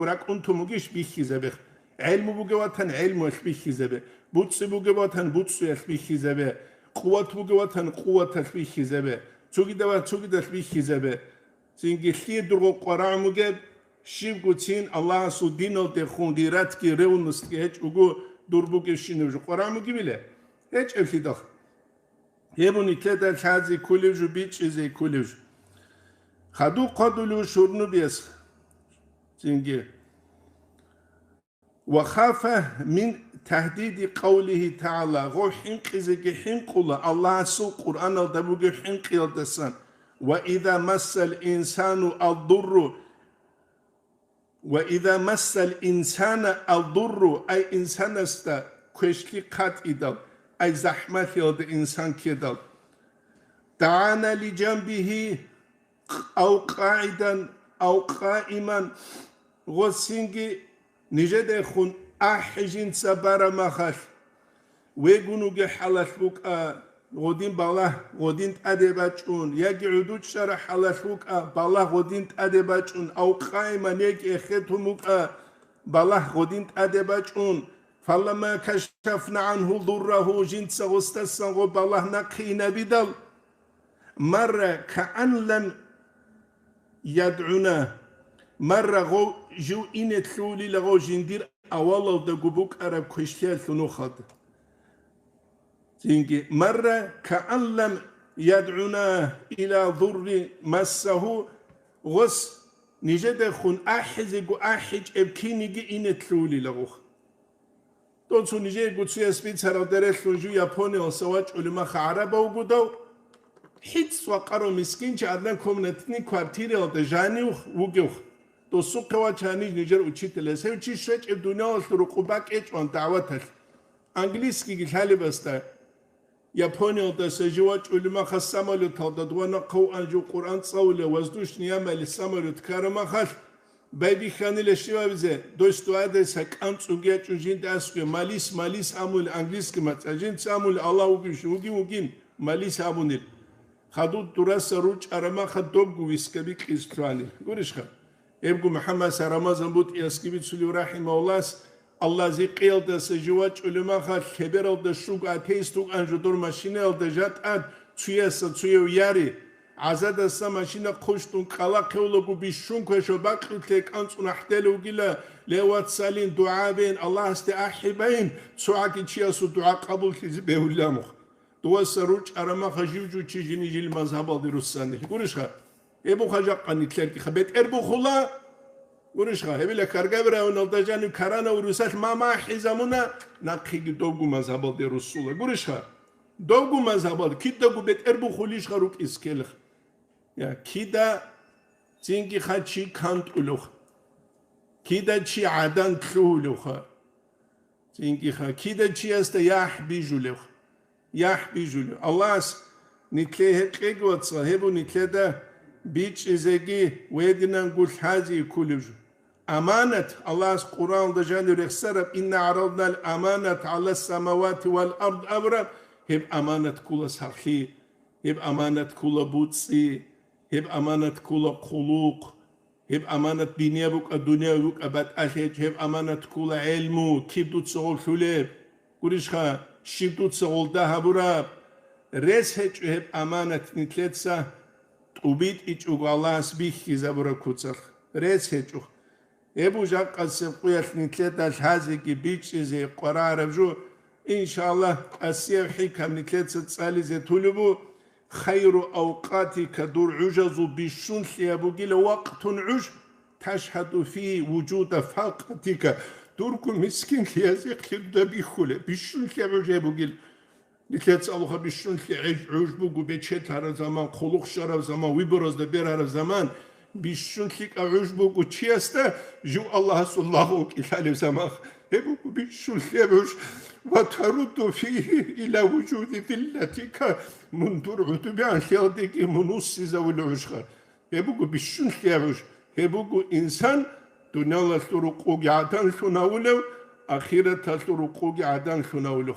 ورакунту мугиш бихизебе علم بوجواتن علم البيخيزبه بوتس بوجواتن بوتس البيخيزبه قوات بوجواتن قوات البيخيزبه توجد البيخيزبه زينجي خي درو قراموجب شيبغوتين الله سو دينو دخون غيرات كي رونست كيج اوغو دوربوجي شينو قراموجي بيله هيج الفيدخ يبوني كده شازي كوليج بيتش زي كوليج خدو قدلو شورنو بيس زينجي وخاف من تهديد قوله تعالى غو حنقزك حنقل الله سو قرآن الدبوغ حنقل دسان وإذا مس الإنسان الضر أي إنسان استا كشكي قات إدل أي زحمة يلد إنسان كدل دعانا لجنبه أو قاعدا أو قائما غسينجي نجد خون أحجين سبارة مخاش ويقولوا حالات بوك غودين بالله غودين أدباتون يجي عدود شرح حالات بوك بالله غودين أدباتون أو قائما يجي ختموك بالله غودين أدباتون فلما كشفنا عنه ضره جنس غستسن بالله نقينا بدل مرة كأن لم يدعونا مرة غو جو إن تلولي لغو جندير أولا دقبوك أرب كشتيال ثنوخد زينجي مرة كأن لم يدعونا إلى ضر مسه غس نجد خون أحزق أحج إبكينيجي إن تلولي لغوخ دونسو نجي قدسو يسبيت سراو درسلو جو يابوني وسواج علماء عربة وقودو حيث وقارو مسكين جعدنا كومنتني كوارتيري لدجاني وقوخ تو سوق وچانی نيجر учителя се учи шеч в дуня рукубак эч он даватал английский хали баста япония да се живоч улима хасамалу талда дуана қау анжу қуран цауле воздушный ямали самолет карамахал байби ханиле шива бизе достуаде сакан цугия чужин даске малис амул английский мацажин самул алла угин малис амунил хадуд турас руч арамаха добгу вискаби кистрани гуришха ابو محمد سرمازن بود اسكيبيت سولي رحمه الله الله زي قيل ده سجواج علماء خال خبر ده شوق اتيستو انجو دور ماشينه ده جات اد تسيو ياري عزاد السما ماشينه قشتون قلا قولو بيشون كشو باقلك انصن احتلو جلا لوات سالين دعاء بين الله استاحبين سواكي تشياسو دعاء قبول كي بهولامو دو سروج ارما خجيجو تشيجيني جيل مذهب الدروساني قولشخه ابو خجاق نتلقي خبيت اربو خلا ورشخه هبلا كارغابرا ونالدجانو كارانا وروسات ما حزامونا نقي دوغو مذهب دي رسول ورشخه دوغو مذهب كي دوغو بيت اربو خليش خروك اسكلخ يا كيدا زينغي خاتشي كانت اولوخ كيدا تشي عدن تلولوخ زينغي خا كيدا تشي است يحبيجولوخ يحبيجولو الله نتليه قيغوت صاحبو نتليه بيتش إزاجي ويدنا نقول هذه كلج أمانة الله القرآن دجان رخسرب إن عرضنا الأمانة على السماوات والأرض أمرا هب أمانة كل سخي هب أمانة كل بوتسي هب أمانة كل خلوق هب أمانة دنيا بك الدنيا بك أبد أشيج هب أمانة كل علمو كيف تسول خليب قريشها شيف تسول ده براب رس هب أمانة نتلتسا убит ичуг Аллах бихи забура куцах ресечух ебу жаққасы қуясни тлеташ хазики бичизе қорарабжу иншаллах асир хикам нитлетса цализе тулубу خير أوقاتك دور عجز بالشنث يا بقيل وقت عج تشهد فيه وجود فاقتك دورك مسكين يا زيق يبدا بيخوله بالشنث يا بقيل نتلت الله بالشنث عجبو بيتشت هذا زمان خلق شرف زمان ويبرز دبير هذا زمان بالشنث عجبو تشيسته جو الله الله إلى زمان هبو بالشنث يبوش وترد فيه إلى وجود ذلتك منظر عتبان خيادك منصز والعشق هبو بالشنث يبوش هبو إنسان دنيا الطرق عدن شناولو أخيرا الطرق عدن شناولو